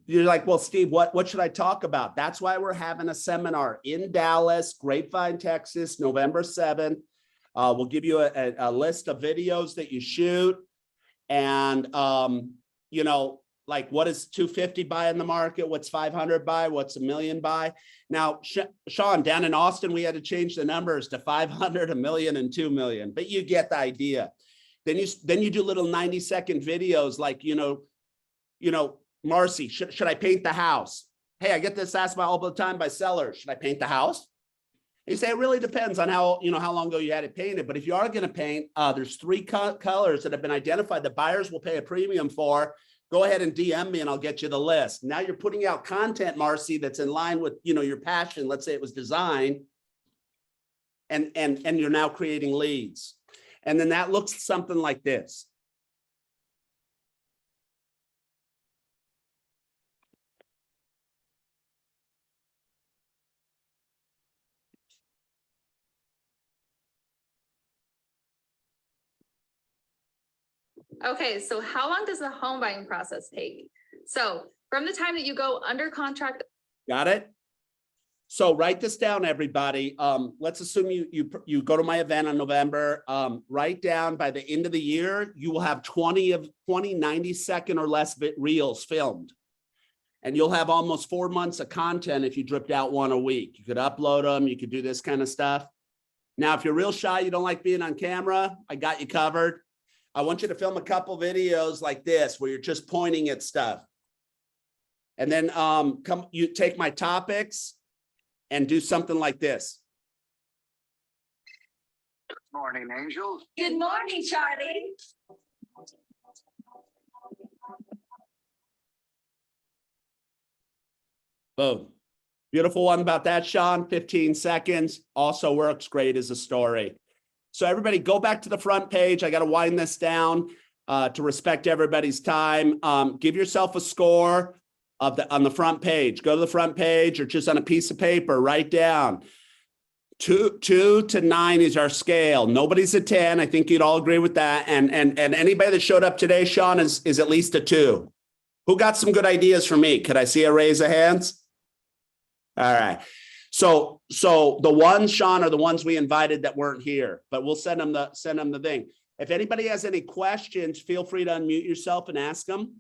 you're like, well, Steve, what should I talk about? That's why we're having a seminar in Dallas, Grapevine, Texas, November 7th. We'll give you a list of videos that you shoot. And, you know, like what is 250 buy in the market? What's 500 buy? What's $1 million buy? Now, Sean, down in Austin, we had to change the numbers to 500, $1 million, and 2 million, but you get the idea. Then you do little 90-second videos like, you know, Marcy, should I paint the house? Hey, I get this asked all the time by sellers. Should I paint the house? You say it really depends on how long ago you had it painted. But if you are going to paint, there's 3 colors that have been identified that buyers will pay a premium for. Go ahead and DM me and I'll get you the list. Now you're putting out content, Marcy, that's in line with your passion. Let's say it was design, and you're now creating leads. And then that looks something like this. Okay, so how long does the home buying process take? So from the time that you go under contract. Got it? So write this down, everybody. Let's assume you go to my event in November. Write down by the end of the year, you will have 20 90-second or less reels filmed. And you'll have almost 4 months of content if you dripped out one a week. You could upload them. You could do this kind of stuff. Now, if you're real shy, you don't like being on camera, I got you covered. I want you to film a couple videos like this where you're just pointing at stuff. And then you take my topics and do something like this. Good morning, angels. Good morning, Charlie. Boom. Beautiful one about that, Sean. 15 seconds. Also works great as a story. So everybody go back to the front page. I got to wind this down to respect everybody's time. Give yourself a score. on the front page. Go to the front page or just on a piece of paper, write down. 2 to 9 is our scale. Nobody's a 10. I think you'd all agree with that. And anybody that showed up today, Sean, is at least a 2. Who got some good ideas for me? Could I see a raise of hands? All right. So the ones, Sean, are the ones we invited that weren't here, but we'll send them the thing. If anybody has any questions, feel free to unmute yourself and ask them.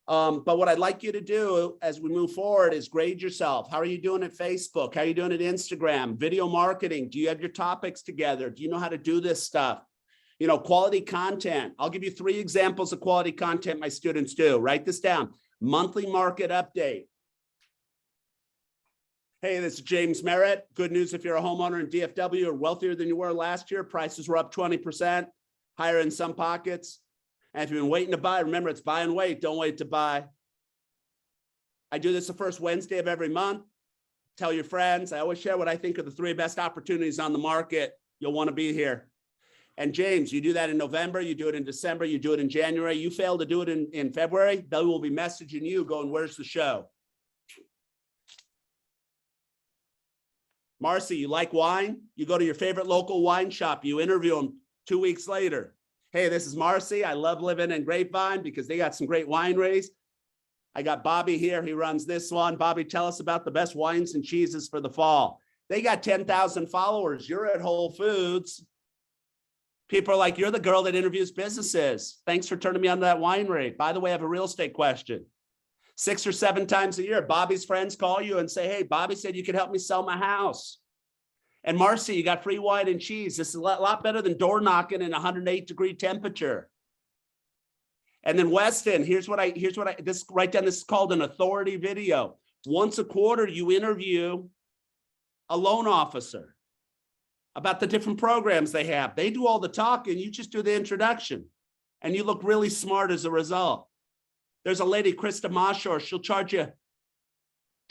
But what I'd like you to do as we move forward is grade yourself. How are you doing at Facebook? How are you doing at Instagram? Video marketing. Do you have your topics together? Do you know how to do this stuff? You know, quality content. I'll give you 3 examples of quality content my students do. Write this down. Monthly market update. Hey, this is James Merritt. Good news if you're a homeowner in DFW, you're wealthier than you were last year. Prices were up 20%, higher in some pockets. And if you've been waiting to buy, remember it's buy and wait, don't wait to buy. I do this the first Wednesday of every month. Tell your friends. I always share what I think are the 3 best opportunities on the market. You'll want to be here. And James, you do that in November, you do it in December, you do it in January. You fail to do it in February, they will be messaging you going, where's the show? Marcy, you like wine? You go to your favorite local wine shop, you interview them 2 weeks later. Hey, this is Marcy. I love living in Grapevine because they got some great wineries. I got Bobby here. He runs this one. Bobby, tell us about the best wines and cheeses for the fall. They got 10,000 followers. You're at Whole Foods. People are like, you're the girl that interviews businesses. Thanks for turning me on to that winery. By the way, I have a real estate question. 6 or 7 times a year, Bobby's friends call you and say, hey, Bobby said you could help me sell my house. And Marcy, you got free wine and cheese. This is a lot better than door knocking in 108-degree temperature. And then Weston, here's what I write down. This is called an authority video. Once a quarter, you interview a loan officer about the different programs they have. They do all the talking. You just do the introduction and you look really smart as a result. There's a lady, Krista Mashor. She'll charge you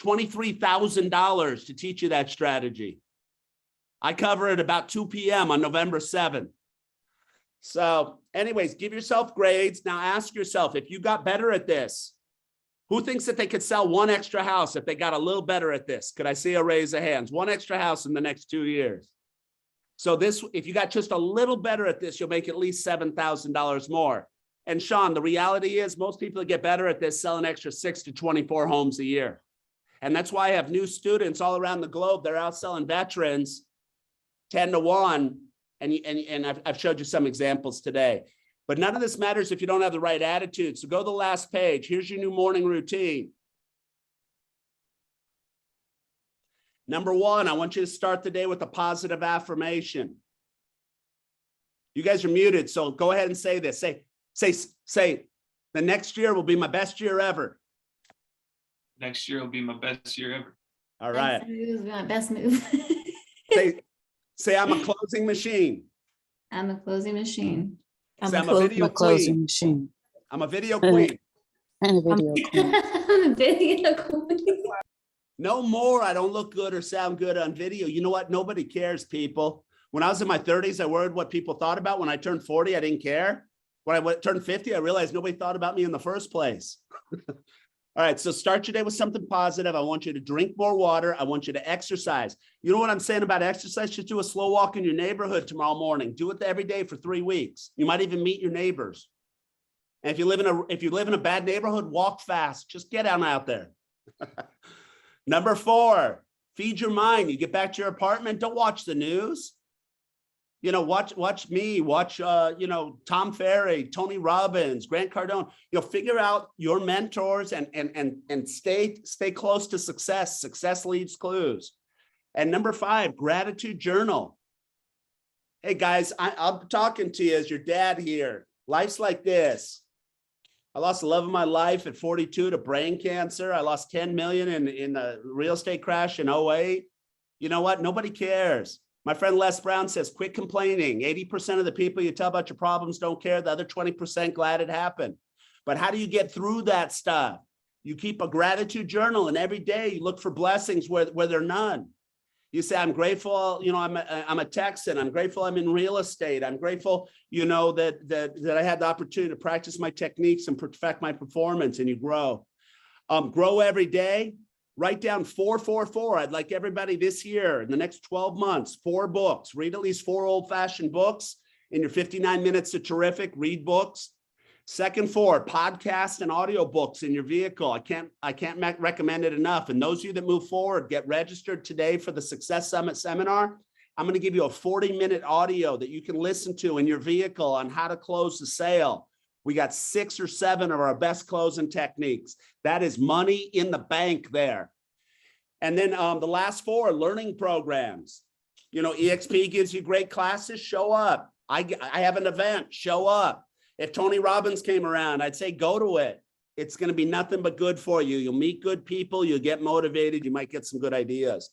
$23,000 to teach you that strategy. I cover it about 2 p.m. on November 7th. So anyways, give yourself grades. Now ask yourself, if you got better at this, who thinks that they could sell 1 extra house if they got a little better at this? Could I see a raise of hands? 1 extra house in the next 2 years. So this, if you got just a little better at this, you'll make at least $7,000 more. And Sean, the reality is most people that get better at this sell an extra 6 to 24 homes a year. And that's why I have new students all around the globe. They're out selling veterans 10 to 1. And I've showed you some examples today. But none of this matters if you don't have the right attitude. So go to the last page. Here's your new morning routine. Number 1, I want you to start the day with a positive affirmation. You guys are muted, so go ahead and say this. Say, the next year will be my best year ever. Next year will be my best year ever. All right. Best move will be my best move. Say I'm a closing machine. I'm a closing machine. Say I'm a video queen. Machine. I'm a video queen. And a video queen. I'm a video queen. No more, I don't look good or sound good on video. You know what? Nobody cares, people. When I was in my 30s, I worried what people thought about. When I turned 40, I didn't care. When I turned 50, I realized nobody thought about me in the first place. All right, so start your day with something positive. I want you to drink more water. I want you to exercise. You know what I'm saying about exercise? Just do a slow walk in your neighborhood tomorrow morning. Do it every day for 3 weeks. You might even meet your neighbors. And if you live in a bad neighborhood, walk fast. Just get out there. Number 4, feed your mind. You get back to your apartment, don't watch the news. You know, watch me, watch, Tom Ferry, Tony Robbins, Grant Cardone. Figure out your mentors and stay close to success. Success leaves clues. And number 5, gratitude journal. Hey guys, I'm talking to you as your dad here. Life's like this. I lost the love of my life at 42 to brain cancer. I lost 10 million in a real estate crash in 08. You know what? Nobody cares. My friend Les Brown says, quit complaining. 80% of the people you tell about your problems don't care. The other 20% glad it happened. But how do you get through that stuff? You keep a gratitude journal, and every day you look for blessings where there are none. You say, I'm grateful, I'm a Texan. I'm grateful I'm in real estate. I'm grateful, that I had the opportunity to practice my techniques and perfect my performance, and you grow. Grow every day. Write down 4. I'd like everybody this year, in the next 12 months, 4 books. Read at least 4 old-fashioned books in your 59 minutes of terrific. Read books. Second 4, podcasts and audio books in your vehicle. I can't recommend it enough. And those of you that move forward, get registered today for the Success Summit seminar. I'm going to give you a 40-minute audio that you can listen to in your vehicle on how to close the sale. We got 6 or 7 of our best closing techniques. That is money in the bank there. And then the last 4 learning programs. You know, EXP gives you great classes. Show up. I have an event. Show up. If Tony Robbins came around, I'd say go to it. It's going to be nothing but good for you. You'll meet good people. You'll get motivated. You might get some good ideas.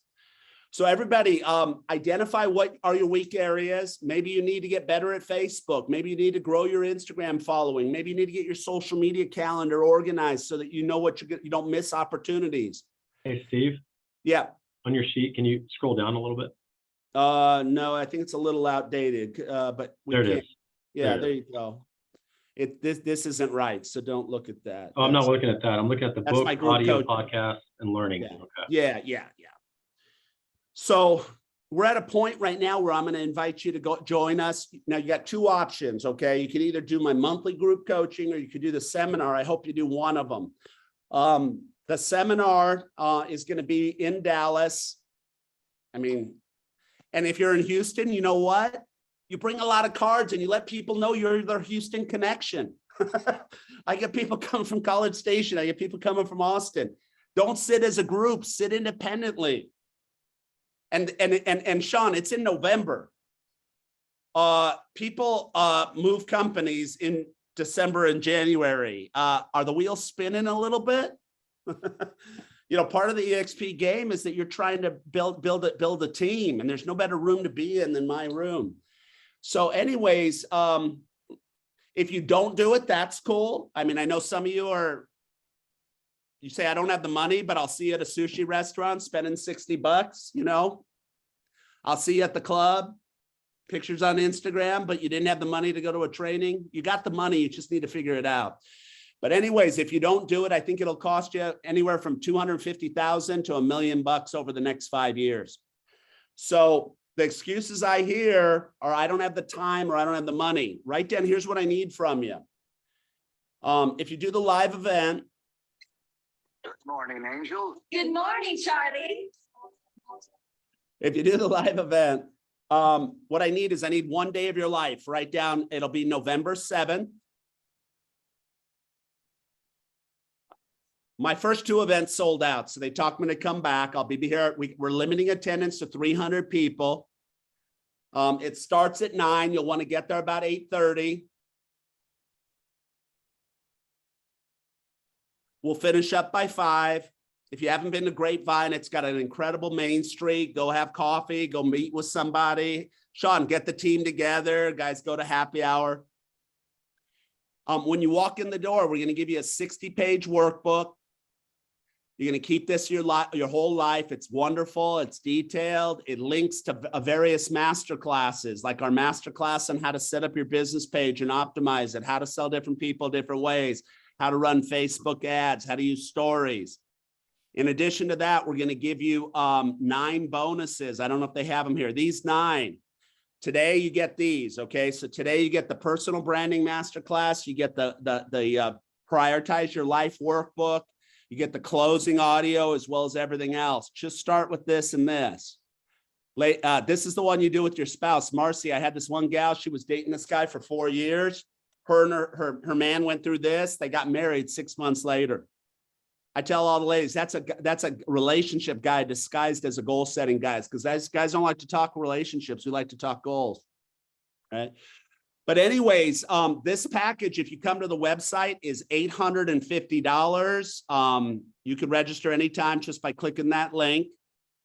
So everybody, identify what are your weak areas. Maybe you need to get better at Facebook. Maybe you need to grow your Instagram following. Maybe you need to get your social media calendar organized so that you know what you don't miss opportunities. Hey, Steve, Yeah. on your sheet, can you scroll down a little bit? No, I think it's a little outdated, but There it is. Yeah, There there it you go. This isn't right, so don't look at that. Oh, I'm not looking at that. I'm looking at the That's book, my group audio, coach. podcast, and learning. Yeah. Okay. Yeah. So we're at a point right now where I'm going to invite you to go join us. Now you got 2 options, okay? You can either do my monthly group coaching or you could do the seminar. I hope you do one of them. The seminar is going to be in Dallas. I mean, and if you're in Houston, you know what? You bring a lot of cards and you let people know you're their Houston connection. I get people coming from College Station. I get people coming from Austin. Don't sit as a group, sit independently. And Sean, it's in November. People move companies in December and January. Are the wheels spinning a little bit? You know, part of the EXP game is that you're trying to build a team, and there's no better room to be in than my room. So anyways, if you don't do it, that's cool. I mean, I know some of you say, I don't have the money, but I'll see you at a sushi restaurant spending $60, you know, I'll see you at the club, pictures on Instagram, but you didn't have the money to go to a training. You got the money, you just need to figure it out. But anyways, if you don't do it, I think it'll cost you anywhere from $250,000 to $1 million over the next 5 years. So the excuses I hear are I don't have the time or I don't have the money. Write down, here's what I need from you. If you do the live event. Good morning, Angel. Good morning, Charlie. If you do the live event, what I need is I need 1 day of your life. Write down, it'll be November 7th. My first 2 events sold out, so they talked me to come back. I'll be here. We're limiting attendance to 300 people. It starts at 9. You'll want to get there about 8:30. We'll finish up by 5. If you haven't been to Grapevine, it's got an incredible main street. Go have coffee, go meet with somebody. Sean, get the team together. Guys, go to happy hour. When you walk in the door, we're going to give you a 60-page workbook. You're going to keep this your whole life. It's wonderful. It's detailed. It links to various master classes, like our master class on how to set up your business page and optimize it, how to sell different people different ways, how to run Facebook ads, how to use stories. In addition to that, we're going to give you 9 bonuses. I don't know if they have them here. These 9. Today you get these. Okay, so today you get the personal branding masterclass. You get the prioritize your life workbook. You get the closing audio as well as everything else. Just start with this and this. This is the one you do with your spouse. Marcy, I had this one gal, she was dating this guy for 4 years. Her and her man went through this. They got married 6 months later. I tell all the ladies, that's a relationship guide disguised as a goal setting guide, because guys don't like to talk relationships. We like to talk goals, right? But anyways, this package, if you come to the website, is $850. You can register anytime just by clicking that link.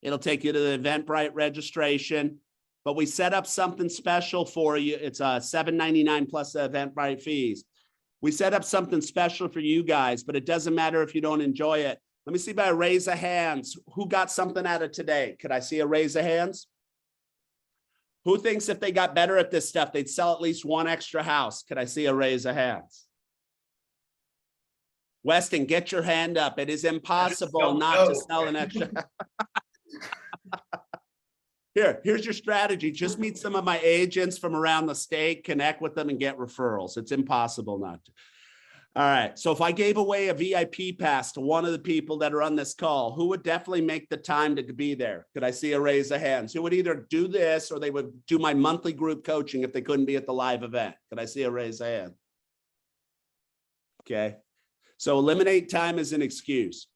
It'll take you to the Eventbrite registration. But we set up something special for you. It's $799 plus the Eventbrite fees. We set up something special for you guys, but it doesn't matter if you don't enjoy it. Let me see by a raise of hands. Who got something out of today? Could I see a raise of hands? Who thinks if they got better at this stuff, they'd sell at least one extra house? Could I see a raise of hands? Weston, get your hand up. It is impossible don't not to know. sell an extra. Here's your strategy. Just meet some of my agents from around the state, connect with them and get referrals. It's impossible not to. All right. So if I gave away a VIP pass to one of the people that are on this call, who would definitely make the time to be there? Could I see a raise of hands? Who would either do this or they would do my monthly group coaching if they couldn't be at the live event? Could I see a raise of hands? Okay. So eliminate time as an excuse.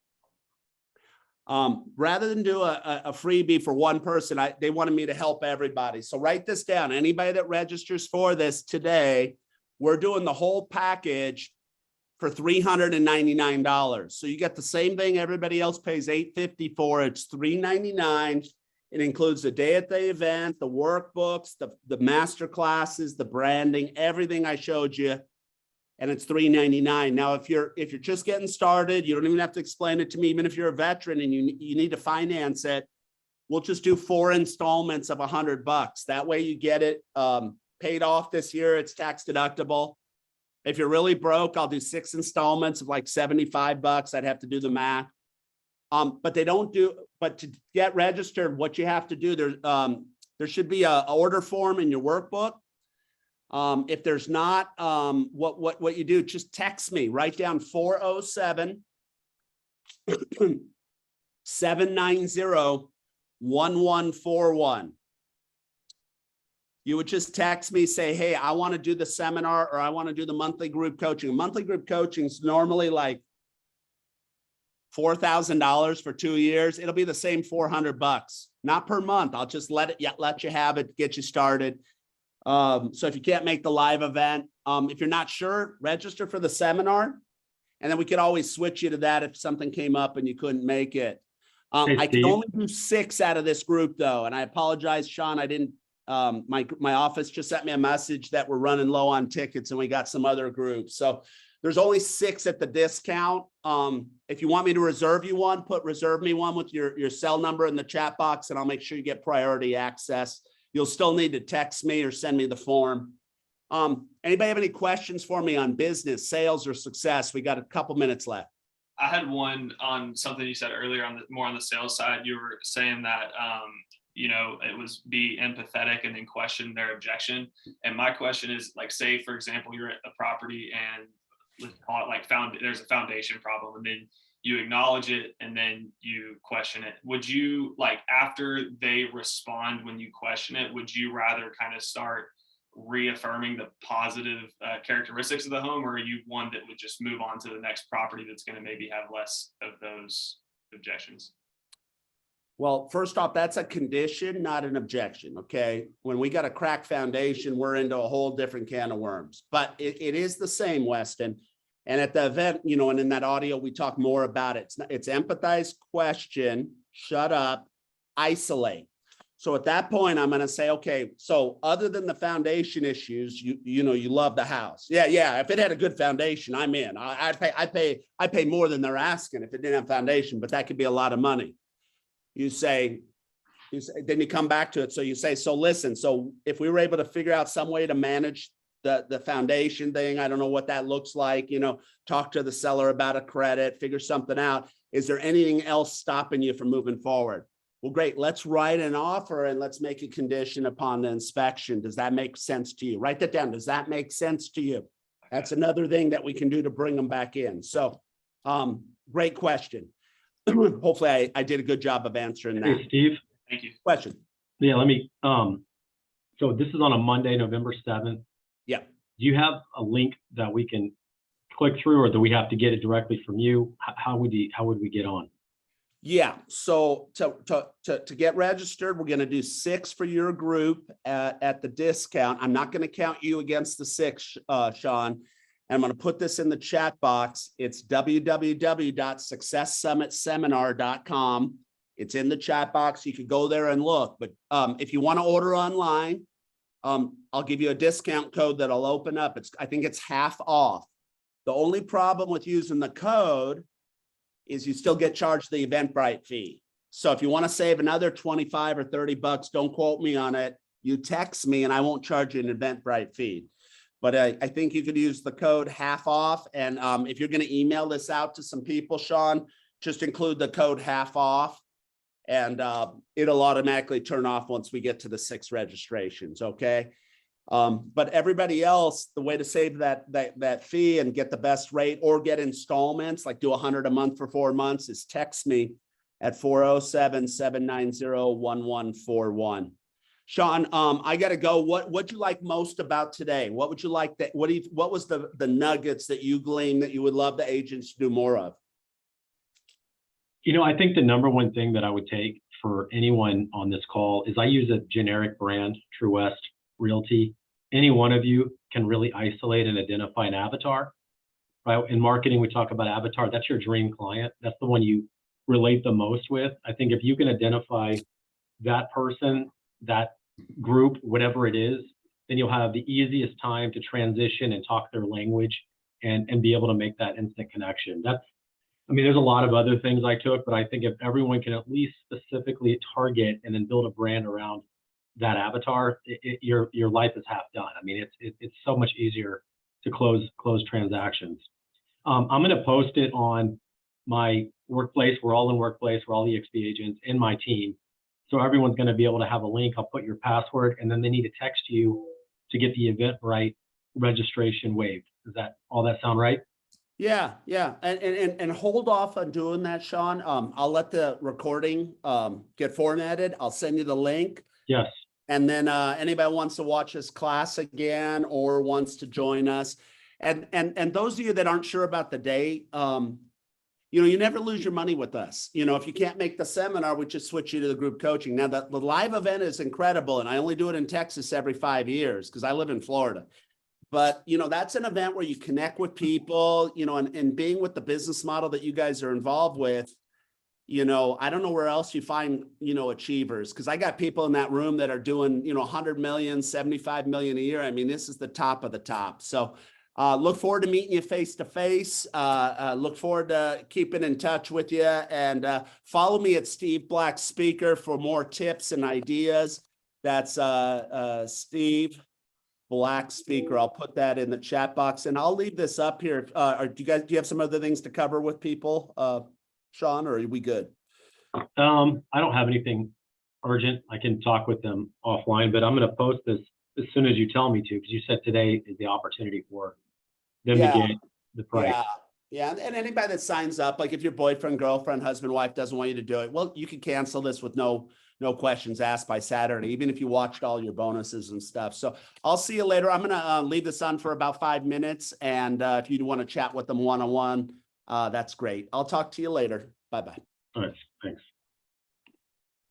Rather than do a freebie for one person, they wanted me to help everybody. So write this down. Anybody that registers for this today, we're doing the whole package for $399. So you get the same thing everybody else pays $850 for. It's $399. It includes the day at the event, the workbooks, the master classes, the branding, everything I showed you. And it's $399. Now, if you're just getting started, you don't even have to explain it to me. Even if you're a veteran and you need to finance it, we'll just do 4 installments of $100. That way you get it paid off this year. It's tax deductible. If you're really broke, I'll do 6 installments of like $75. I'd have to do the math. But to get registered, what you have to do, there should be a order form in your workbook. If there's not, what you do, just text me, write down 407 790 1141. You would just text me, say, hey, I want to do the seminar or I want to do the monthly group coaching. Monthly group coaching is normally like $4,000 for 2 years. It'll be the same $400, not per month. I'll just let you have it, get you started. So if you can't make the live event, if you're not sure, register for the seminar, and then we could always switch you to that if something came up and you couldn't make it. Hey, I can Steve. only do 6 out of this group though, and I apologize, Sean. I didn't. My office just sent me a message that we're running low on tickets, and we got some other groups. So there's only 6 at the discount. If you want me to reserve you one, reserve me one with your cell number in the chat box, and I'll make sure you get priority access. You'll still need to text me or send me the form. Anybody have any questions for me on business, sales, or success? We got a couple minutes left. I had one on something you said earlier more on the sales side. You were saying that, it was be empathetic and then question their objection. And my question is, like, say, for example, you're at a property and let's call it like there's a foundation problem, and then you acknowledge it and then you question it. Would you, like, after they respond when you question it, would you rather kind of start reaffirming the positive characteristics of the home, or are you one that would just move on to the next property that's going to maybe have less of those objections? Well, first off, that's a condition, not an objection. Okay. When we got a cracked foundation, we're into a whole different can of worms, but it is the same, Weston. And at the event, and in that audio, we talk more about it. It's empathize, question, shut up, isolate. So at that point, I'm going to say, okay, so other than the foundation issues, you love the house. Yeah. If it had a good foundation, I'm in. I pay more than they're asking if it didn't have foundation, but that could be a lot of money. You say, then you come back to it. So you say, so listen, so if we were able to figure out some way to manage the foundation thing, I don't know what that looks like, talk to the seller about a credit, figure something out. Is there anything else stopping you from moving forward? Well, great. Let's write an offer and let's make a condition upon the inspection. Does that make sense to you? Write that down. Does that make sense to you? That's another thing that we can do to bring them back in. So, great question. Hopefully I did a good job of answering that. Hey, Steve. Thank you. Question. Yeah, let me, so this is on a Monday, November 7th. Yeah. Do you have a link that we can click through, or do we have to get it directly from you? How would we get on? Yeah. So to get registered, we're going to do 6 for your group at the discount. I'm not going to count you against the 6, Sean. I'm going to put this in the chat box. It's www.successsummitSeminar.com. It's in the chat box. You could go there and look. But if you want to order online, I'll give you a discount code that'll open up. I think it's half off. The only problem with using the code is you still get charged the Eventbrite fee. So if you want to save another 25 or 30 bucks, don't quote me on it. You text me and I won't charge you an Eventbrite fee. But I think you could use the code half off. And if you're going to email this out to some people, Sean, just include the code half off. And it'll automatically turn off once we get to the 6 registrations. Okay. But everybody else, the way to save that fee and get the best rate or get installments, like do $100 a month for 4 months, is text me at 407-790-1141. Sean, I got to go. What'd you like most about today? What would you like that? What was the nuggets that you gleaned that you would love the agents to do more of? You know, I think the number one thing that I would take for anyone on this call is I use a generic brand, TruWest Realty. Any one of you can really isolate and identify an avatar, right? In marketing, we talk about avatar. That's your dream client. That's the one you relate the most with. I think if you can identify that person, that group, whatever it is, then you'll have the easiest time to transition and talk their language and be able to make that instant connection. I mean, there's a lot of other things I took, but I think if everyone can at least specifically target and then build a brand around that avatar, your life is half done. I mean, it's so much easier to close transactions. I'm going to post it on my workplace. We're all in workplace. We're all EXP agents in my team. So everyone's going to be able to have a link. I'll put your password, and then they need to text you to get the Eventbrite registration waived. Does that all that sound right? Yeah, and hold off on doing that, Sean. I'll let the recording get formatted. I'll send you the link. Yes. And then anybody wants to watch this class again or wants to join us, and those of you that aren't sure about the date, you know, you never lose your money with us. You know, if you can't make the seminar, we just switch you to the group coaching. Now, the live event is incredible, and I only do it in Texas every 5 years because I live in Florida. But, you know, that's an event where you connect with people, you know, and being with the business model that you guys are involved with, you know, I don't know where else you find, you know, achievers, because I got people in that room that are doing, you know, 100 million, 75 million a year. I mean, this is the top of the top. So look forward to meeting you face to face. Look forward to keeping in touch with you, and follow me at Steve Black Speaker for more tips and ideas. That's Steve Black Speaker. I'll put that in the chat box, and I'll leave this up here. Do you have some other things to cover with people, Sean, or are we good? I don't have anything urgent. I can talk with them offline, but I'm going to post this as soon as you tell me to, because you said today is the opportunity for them to get the price. Yeah. And anybody that signs up, like if your boyfriend, girlfriend, husband, wife doesn't want you to do it, well, you can cancel this with no questions asked by Saturday, even if you watched all your bonuses and stuff. So I'll see you later. I'm going to leave this on for about 5 minutes. And if you want to chat with them one-on-one, that's great. I'll talk to you later. Bye-bye. All right. Thanks.